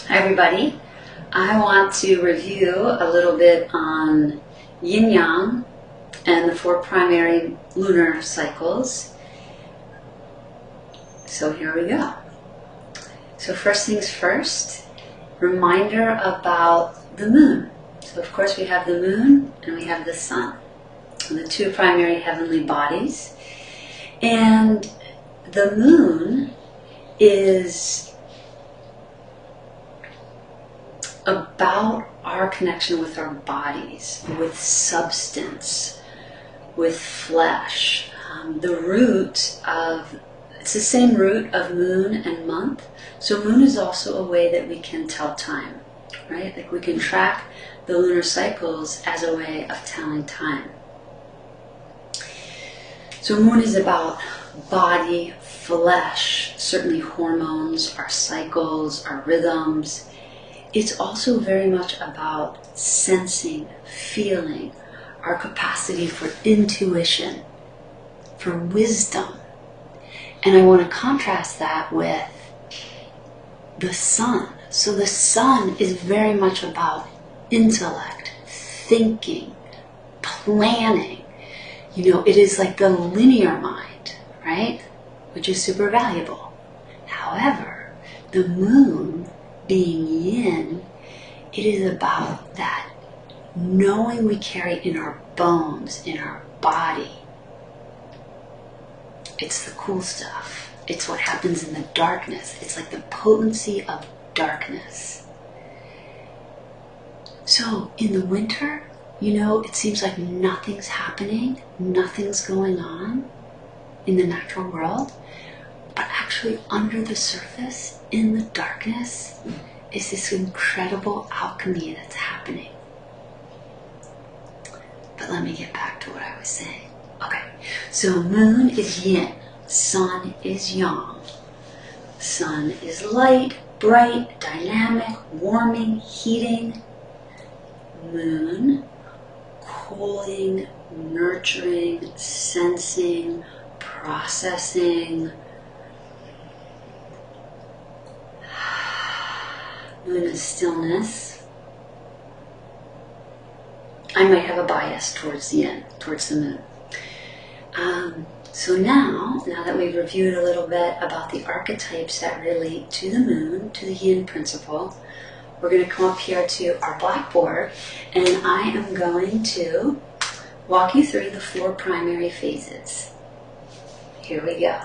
Hi everybody. I want to review a little bit on yin yang and the 4 primary lunar cycles. So here we go. So first things first, reminder about the moon. So of course we have the moon and we have the sun, the 2 primary heavenly bodies. And the moon is about our connection with our bodies, with substance, with flesh. It's the same root of moon and month. So moon is also a way that we can tell time, right? Like we can track the lunar cycles as a way of telling time. So moon is about body, flesh, certainly hormones, our cycles, our rhythms. It's also very much about sensing, feeling, our capacity for intuition, for wisdom. And I want to contrast that with the sun. So the sun is very much about intellect, thinking, planning. You know, it is like the linear mind, right? Which is super valuable. However, the moon, being yin, it is about that knowing we carry in our bones, in our body. It's the cool stuff. It's what happens in the darkness. It's like the potency of darkness. So in the winter, you know, it seems like nothing's happening, nothing's going on in the natural world. But actually under the surface, in the darkness, is this incredible alchemy that's happening. But let me get back to what I was saying. Okay, so moon is yin, sun is yang. Sun is light, bright, dynamic, warming, heating. Moon, cooling, nurturing, sensing, processing. Moon is stillness. I might have a bias towards the yin, towards the moon. So now that we've reviewed a little bit about the archetypes that relate to the moon, to the yin principle, we're going to come up here to our blackboard, and I am going to walk you through the 4 primary phases. Here we go.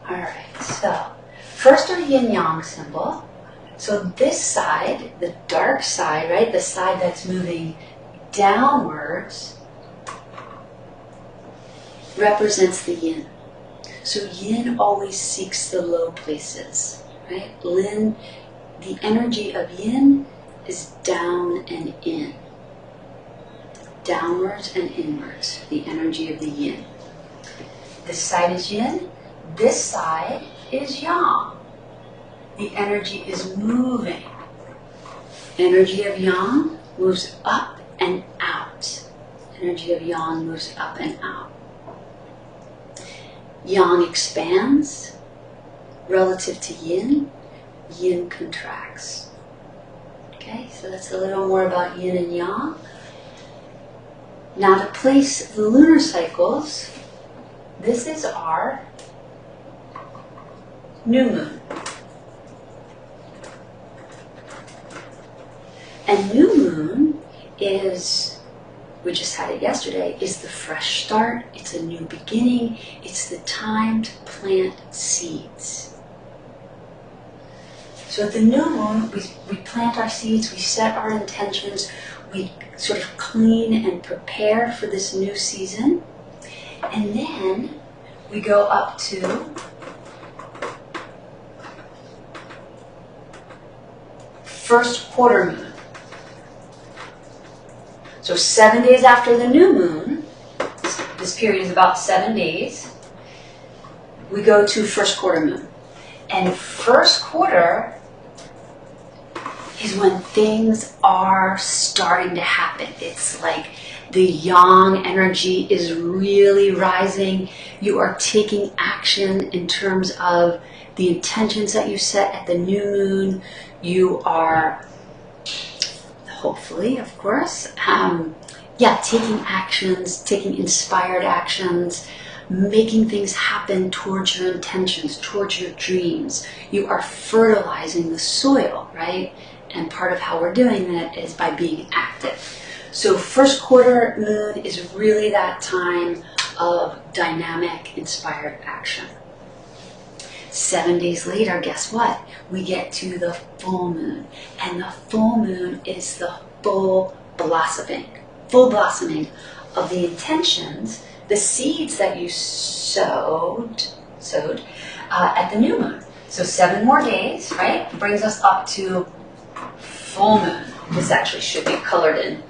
Alright, so first our yin-yang symbol. So this side, the dark side, right, the side that's moving downwards, represents the yin. So yin always seeks the low places, right? The energy of yin is down and in. Downwards and inwards, the energy of the yin. This side is yin, this side is yang. The energy is moving. Energy of yang moves up and out. Energy of yang moves up and out. Yang expands relative to yin. Yin contracts. Okay, so that's a little more about yin and yang. Now to place the lunar cycles, this is our new moon. And new moon is, we just had it yesterday, is the fresh start. It's a new beginning. It's the time to plant seeds. So at the new moon, we plant our seeds, we set our intentions, we sort of clean and prepare for this new season. And then we go up to first quarter moon. So 7 days after the new moon, this period is about 7 days, we go to first quarter moon. And first quarter is when things are starting to happen. It's like the yang energy is really rising. You are taking action in terms of the intentions that you set at the new moon. You are, hopefully, of course, taking actions, taking inspired actions, making things happen towards your intentions, towards your dreams. You are fertilizing the soil, right? And part of how we're doing that is by being active. So first quarter moon is really that time of dynamic, inspired action. 7 days later, guess what? We get to the full moon. And the full moon is the full blossoming of the intentions, the seeds that you sowed at the new moon. So 7 more days, right? Brings us up to full moon. This actually should be colored in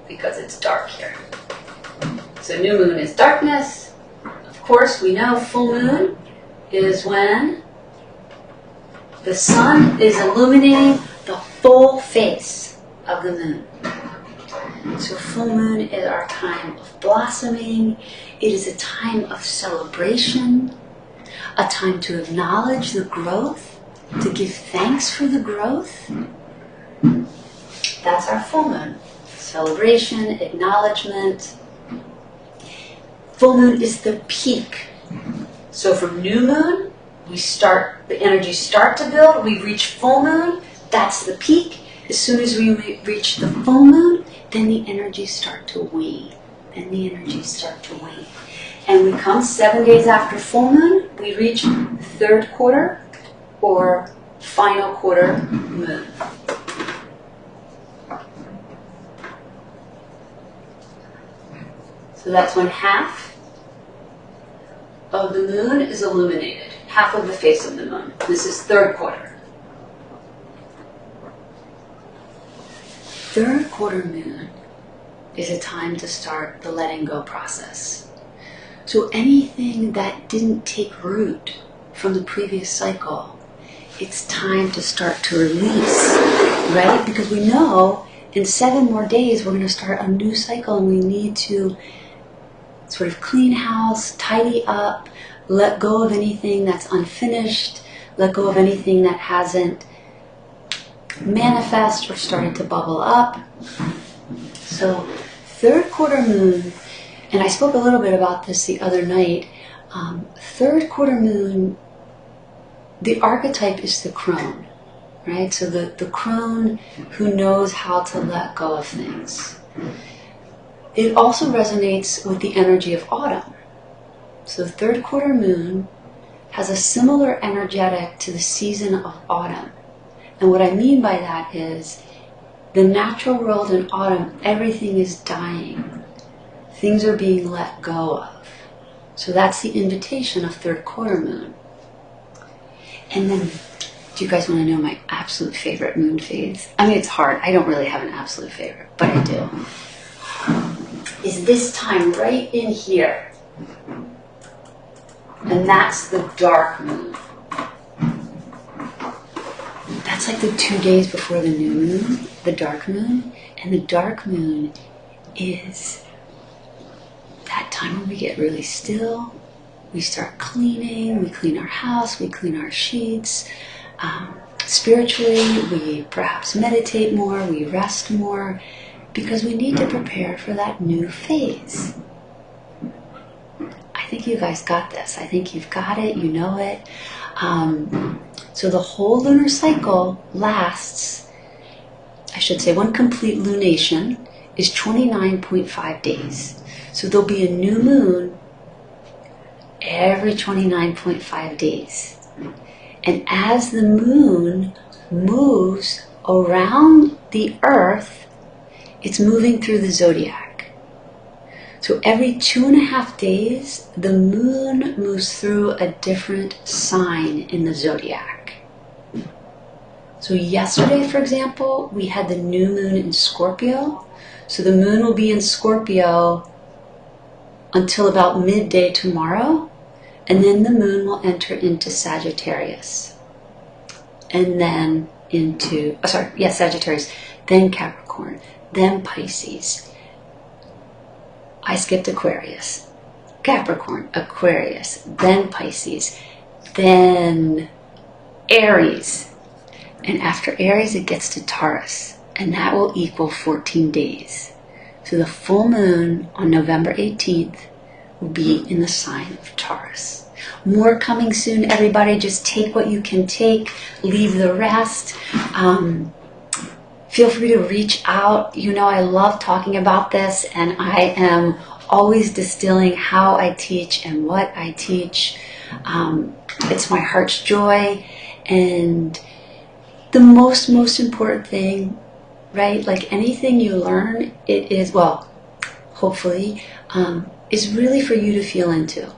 because it's dark here. So new moon is darkness. Of course, we know full moon is when the sun is illuminating the full face of the moon. So full moon is our time of blossoming. It is a time of celebration, a time to acknowledge the growth, to give thanks for the growth. That's our full moon. Celebration, acknowledgement. Full moon is the peak. So from new moon, the energies start to build, we reach full moon, that's the peak. As soon as we reach the full moon, then the energies start to wane. And we come 7 days after full moon, we reach third quarter or final quarter moon. So that's when half of the moon is illuminated, half of the face of the moon. This is third quarter. Third quarter moon is a time to start the letting go process. So anything that didn't take root from the previous cycle, it's time to start to release, right? Because we know in 7 more days we're going to start a new cycle, and we need to sort of clean house, tidy up, let go of anything that's unfinished, let go of anything that hasn't manifest or started to bubble up. So third quarter moon, and I spoke a little bit about this the other night, third quarter moon, the archetype is the crone, right? So the crone who knows how to let go of things. It also resonates with the energy of autumn. So third quarter moon has a similar energetic to the season of autumn. And what I mean by that is the natural world in autumn, everything is dying. Things are being let go of. So that's the invitation of third quarter moon. And then, do you guys want to know my absolute favorite moon phase? I mean, it's hard. I don't really have an absolute favorite, but I do. Is this time right in here. And that's the dark moon. That's like the 2 days before the new moon, the dark moon. And the dark moon is that time when we get really still. We start cleaning, we clean our house, we clean our sheets. Spiritually, we perhaps meditate more, we rest more, because we need to prepare for that new phase. I think you guys got this. I think you've got it, you know it. So the whole lunar cycle lasts, I should say, one complete lunation is 29.5 days. So there'll be a new moon every 29.5 days. And as the moon moves around the earth, it's moving through the zodiac. So every 2.5 days, the moon moves through a different sign in the zodiac. So yesterday, for example, we had the new moon in Scorpio. So the moon will be in Scorpio until about midday tomorrow. And then the moon will enter into Sagittarius. And then into, Sagittarius, then Capricorn, then Pisces. I skipped Aquarius. Capricorn, Aquarius, then Pisces, then Aries. And after Aries, it gets to Taurus. And that will equal 14 days. So the full moon on November 18th will be in the sign of Taurus. More coming soon, everybody. Just take what you can take. Leave the rest. Feel free to reach out. You know, I love talking about this, and I am always distilling how I teach and what I teach. It's my heart's joy. And the most important thing, right? Like anything you learn, it is, well, hopefully, is really for you to feel into.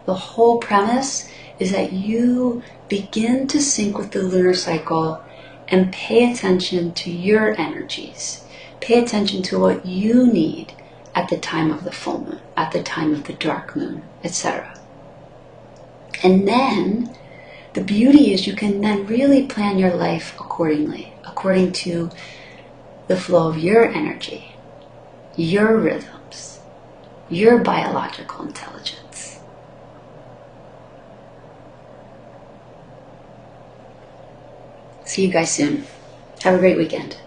The whole premise is that you begin to sync with the lunar cycle and pay attention to your energies. Pay attention to what you need at the time of the full moon, at the time of the dark moon, etc. And then the beauty is you can then really plan your life accordingly, according to the flow of your energy, your rhythms, your biological intelligence. See you guys soon. Have a great weekend.